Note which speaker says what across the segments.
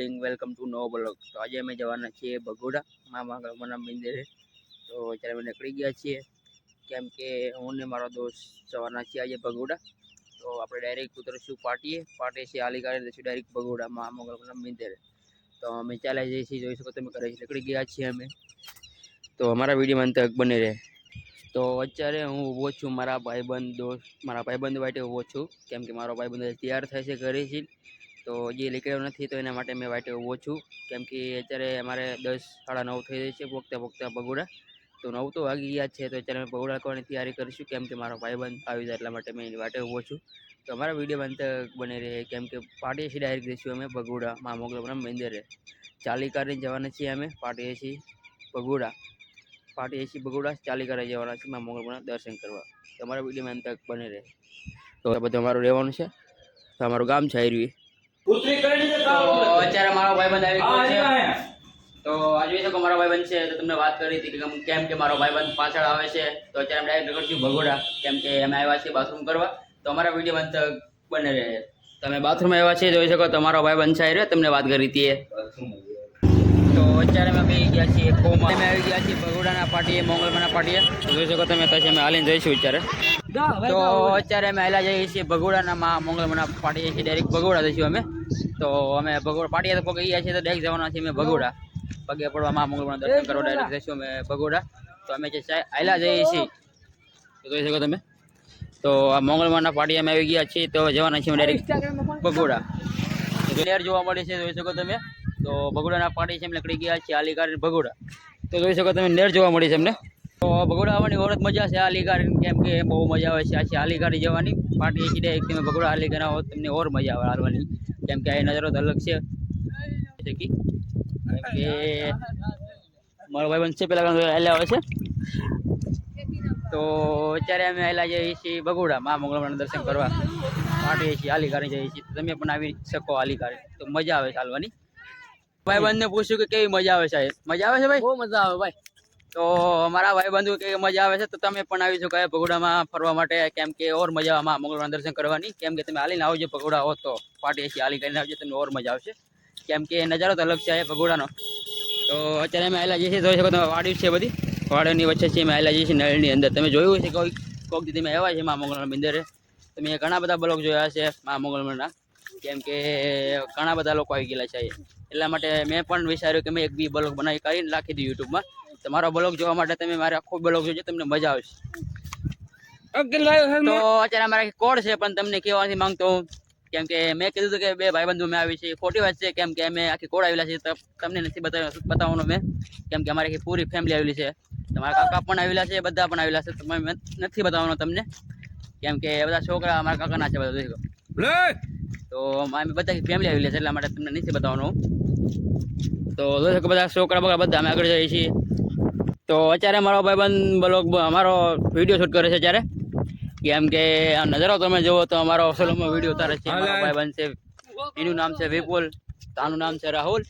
Speaker 1: Morning, welcome to નવો blog. તો આજે અમે જવાના છીએ ભગોડા મા મંગળાના મંદિરે। તો અત્યારે અમે નીકળી ગયા છીએ કેમ કે હું ને મારો દોસ્ત જવાના છીએ આજે ભગોડા। તો આપણે ડાયરેક્ટ ઉતરશું પાટીએથી આલી ગાડી જઈશું ડાયરેક્ટ ભગોડા મા મંગળાના મંદિરે। તો અમે ચાલ્યા જઈએ છીએ, જોઈ શકો તમે ઘરેથી નીકળી ગયા છીએ અમે। તો અમારા વિડીયોમાં અંત તક બની રહે। તો અત્યારે હું ઊભો છું મારા ભાઈબંધ વાટે ઊભો છું કેમ કે મારો ભાઈબંધ તૈયાર થાય છે ઘરેથી। તો હજી નીકળ્યો નથી તો એના માટે મેં વાટે ઊભો છું કેમ કે અત્યારે અમારે 10 સાડા 9 થઈ જાય છે પોગતા ભગોડા। તો 9 તો વાગી ગયા છે। તો અત્યારે અમે ભગોડા કરવાની તૈયારી કરીશું કેમ કે મારો ભાઈબંધ આવી જાય એટલા માટે મેં એની વાટે ઊભો છું। તો અમારા વિડીયોમાં અંત બની રહે કેમ કે પાટીએથી ડાયરેક્ટ જઈશું અમે ભગોડા મા મંગળાના મંદિરે। ચાલી કરીને જવાના છીએ અમે પાટીએથી ભગોડા ચાલી કરી જવાના છે મા મંગળાના દર્શન કરવા। તો અમારા વિડીયોમાં અંત બની રહે। તો બધું અમારું રહેવાનું છે, તો અમારું ગામ છે આયરવી। તો અત્યારે મારો ભાઈબંધ આવી ગયો છે। તો આ જોઈ શકો મારો ભાઈબંધ છે। તો તમને વાત કરી હતી કેમ કે મારો ભાઈબંધ પાછળ આવે છે। તો અત્યારે અમે ડાયરેક્ટ નીકળશું ભગોડા કેમ કે અમે આવ્યા છીએ બાથરૂમ કરવા। તો અમારા વિડીયો અંત બને રહે। તમે બાથરૂમ આવ્યા છે, જોઈ શકો તમારો ભાઈબંધ છે આયરવી, તમને વાત કરી હતી। તો અત્યારે અમે આવી ગયા છીએ કોમાં, અમે આવી ગયા છીએ ભગોડાના પાટીએ મંગળમાના પાટીએ। તો જોઈ શકો તમે પછી અમે હાલીને જઈશું અત્યારે। તો અત્યારે અમે હાલા જઈએ છીએ ભગોડાના મા મંગળમાના પાટીએથી ડાયરેક્ટ ભગોડા જઈશું અમે। તો અમે ભગોડા પાટીએ તો પગી ગયા છીએ તો ડાયરેક્ટ જવાના છીએ અમે ભગોડા પગે પડવા મા મંગળમાના દર્શન કરવા ડાયરેક્ટ જઈશું અમે ભગોડા। તો અમે જે હાલા જઈએ છીએ તો જોઈ શકો તમે। તો આ મંગળમાના પાટીએ અમે આવી ગયા છીએ, તો જવાના છીએ ડાયરેક્ટ ભગોડા। લેર જોવા મળે છે, જોઈ શકો તમે। તો ભગોડાના પાટી છે, એમ નીકળી ગયા છે આલી ગાડી ભગોડા। તો જોઈ શકો તમે નેર જોવા મળી છે એમને। તો ભગોડા આવવાની ઓર જ મજા છે આલી ગાડી કેમ કે બહુ મજા આવે છે આ આલી ગાડી જવાની પાટી સીધા એક તમે ભગોડા આલી ગાડી આવો તમને ઓર મજા આવે હાલવાની કેમ કે આ નજારો અલગ છે। કે મારો ભાઈબંધ છે પેલા હાલ્યા આવે છે। તો અત્યારે અમે હાલ્યા જઈએ છીએ ભગોડા મા મંગળમાના દર્શન કરવા પાટીએ છીએ આલી ગાડી જઈએ છીએ। તમે પણ આવી શકો આલી ગાડી, તો મજા આવે ચાલવાની। ભાઈબંધ ને પૂછ્યું કે કેવી મજા આવે સાહેબ? મજા આવે છે ભાઈ? બહુ મજા આવે ભાઈ। તો અમારા ભાઈબંધુ કે મજા આવે છે, તો તમે પણ આવી શકો ભગોડામાં ફરવા માટે કેમ કે ઓર મજા આવે મંગળવારના દર્શન કરવાની કેમ કે તમે હાલીને આવજો ભગોડા હો તો પાટીએથી હાલી કરીને આવજો, તમને ઓર મજા આવશે કેમ કે નજારો તો અલગ છે ભગોડાનો। તો અત્યારે અમે હાલ્યા જઈએ છીએ, જોઈ શકો તમે વાડી છે બધી, વાડીની વચ્ચે છે અમે હાલ્યા જઈએ છીએ નળની અંદર। તમે જોયું હશે કોઈક દી તમે આવ્યા છે મા મંગળમાના મંદિરે, તમે ઘણા બધા બ્લોગ જોયા છે મા મંગળમાના કેમ કે ઘણા બધા લોકો આવી ગયેલા છે એટલા માટે મેં પણ વિચાર્યું કે મેં એક બી બ્લોગ બનાવી કરીને નાખી દીધું યુટ્યુબમાં। તમારો બ્લોગ જોવા માટે તમે મારે આખો બ્લોગ જોજો, તમને મજા આવશે। તો અત્યારે અમારા કોડ છે પણ તમને કહેવા નથી માંગતો હું કેમ કે મેં કીધું હતું કે બે ભાઈબંધો મેં આવી છે, ખોટી વાત છે કેમ કે અમે આખી કોડ આવેલા છે તમને નથી બતાવવાનું મેં કેમ કે અમારી આખી પૂરી ફેમિલી આવેલી છે। તમારા કાકા પણ આવેલા છે, બધા પણ આવેલા છે, તમે નથી બતાવવાનો તમને કેમ કે બધા છોકરા અમારા કાકાના છે બધા। તો અમે બધા ફેમિલી આવેલી છે એટલા માટે તમને નથી બતાવવાનું। તો જોઈ શકો બધા છોકરા બધા અમે આગળ જઈએ છીએ। તો અત્યારે મારો ભાઈબંધ બ્લોગ અમારો વિડીયો શૂટ કરે છે અત્યારે કેમ કે આ નજારો તમે જુઓ તો અમારો અસલમાં વિડીયો ઉતારે છે। મારો ભાઈબંધ છે, એનું નામ છે વિપુલ, આનું નામ છે રાહુલ,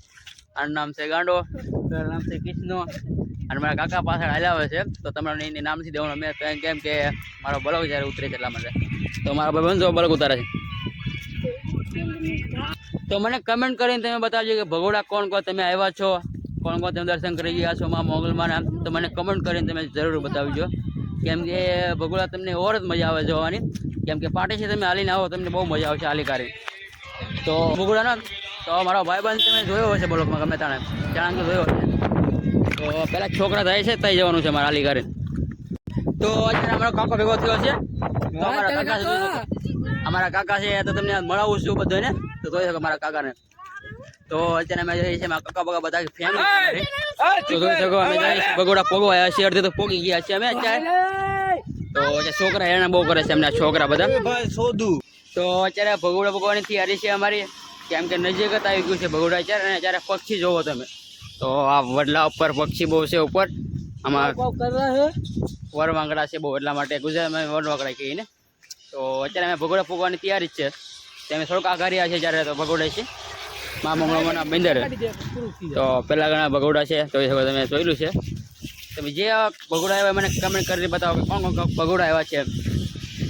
Speaker 1: આનું નામ છે ગાંડો, તારું નામ છે કૃષ્ણ અને મારા કાકા પાછળ હાલ્યા આવે છે। તો તમારે એને નામ નથી દેવાનું મેં કેમ કે મારો બ્લોગ જ્યારે ઉતરે છે એટલા માટે। તો મારા ભાઈબંધ બ્લોગ ઉતારે છે। તો મને કમેન્ટ કરીને તમે બતાવજો કે ભગોડા કોણ તમે આવ્યા છો, કોણ તમે દર્શન કરી ગયા છો મા મંગળમાના, તો મને કમેન્ટ કરીને તમે જરૂર બતાવજો કેમ કે ભગોડા તમને ઓર જ મજા આવે જોવાની કેમ કે પાટીથી તમે હાલીને આવો તમને બહુ મજા આવશે હાલી કરી। તો ભગોડાનો તો મારો ભાઈબંધ તમે જોયો હશે બ્લોગમાં ગમે ત્યાં જોયો હશે। તો પેલા છોકરા થાય છે ત્યાં જવાનું છે મારા હાલી કરી। તો અત્યારે અમારો કાકો ભેગો થયો છે, તો અમારા કાકા છે તો તમને મળાવું છું બધાને। તો જોઈ શકો મારા કાકાને। તો અત્યારે અમે જઈએ છીએ મારા કાકા બધા ફેમિલી, તો જોઈ શકો અમે જઈએ ભગોડા પોગવા આવ્યા છીએ, અડધે તો પોગી ગયા છીએ અમે અત્યારે। તો છોકરા હેરાન બહુ કરે છે એમના છોકરા બધા। તો અત્યારે ભગોડા પોગવાની તૈયારી છે અમારી કેમ કે નજીક જ આવી ગયું છે ભગોડા અત્યારે। અને અત્યારે પક્ષી જોવો તમે, તો આ વડલા ઉપર પક્ષી બહુ છે ઉપર, આમાં વરવાંગડા છે બહુ એટલા માટે ગુજરાતમાં વરવાંગડા કહીએ ને। તો અત્યારે અમે ભગોડા પોગવાની તૈયારી જ છે, તમે થોડુંક આઘાર્યા છે જ્યારે તો ભગોડે છે મા મંગળમાના મંદિરે। તો પેલા ઘણા ભગોડા છે, જોઈ શકો તમે જોયેલું છે। તમે જે ભગોડા આવ્યા મને કમેન્ટ કરીને બતાવો કે કોણ ભગોડા આવ્યા છે।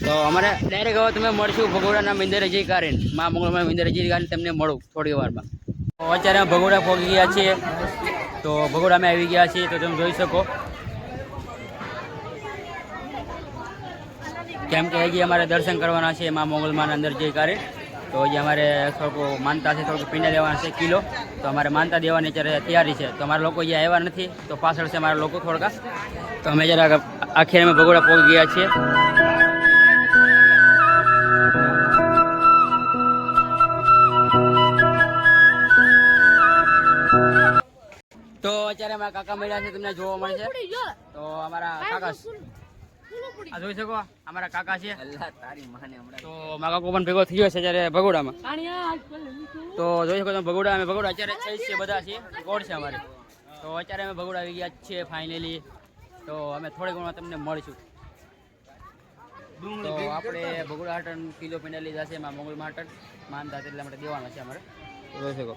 Speaker 1: તો અમારે ડાયરેક્ટ હવે તમે મળશું ભગોડાના મંદિરે જઈ કરીને મા મંગળમાના મંદિરે જઈ કરીને તમને મળું થોડી વારમાં। અત્યારે અમે ભગોડા પહોંચી ગયા છીએ. તો ભગોડામાં આવી ગયા છીએ તો તમે જોઈ શકો કેમ કે હજી અમારે દર્શન કરવાના છે મા મોગલમાના અંદર જઈ કારે. તો હજી અમારે થોડુંક માનતા છે, થોડુંક પીંડા દેવાના છે કિલો. તો અમારે માનતા દેવાની અત્યારે તૈયારી છે. તો અમારા લોકો અહીંયા આવ્યા નથી તો પાછળ છે અમારા લોકો થોડાક. તો અમે જરાક આખી અમે ભગોડા પહોંચી ગયા છીએ. તો અત્યારે અમારા કાકા મળ્યા છે, તમને જોવા મળશે. તો અમારા કાકા આ જોઈ શકો અમારા કાકા છે. તો મારા કાકો પણ ભેગો થયો છે અત્યારે ભગોડામાં. તો જોઈ શકો તમે ભગોડા અમે ભગોડા અત્યારે છે બધા છે ગોળ છે અમારે. તો અત્યારે અમે ભગોડા આવી ગયા છીએ ફાઇનલી. તો અમે થોડી ઘણું તમને મળીશું. તો આપણે ભગોડા હાટન કિલો પીંડા લીધા છે એમાં મોગલ હાટન માનતા એટલા માટે દેવાના છે અમારે. જોઈ શકો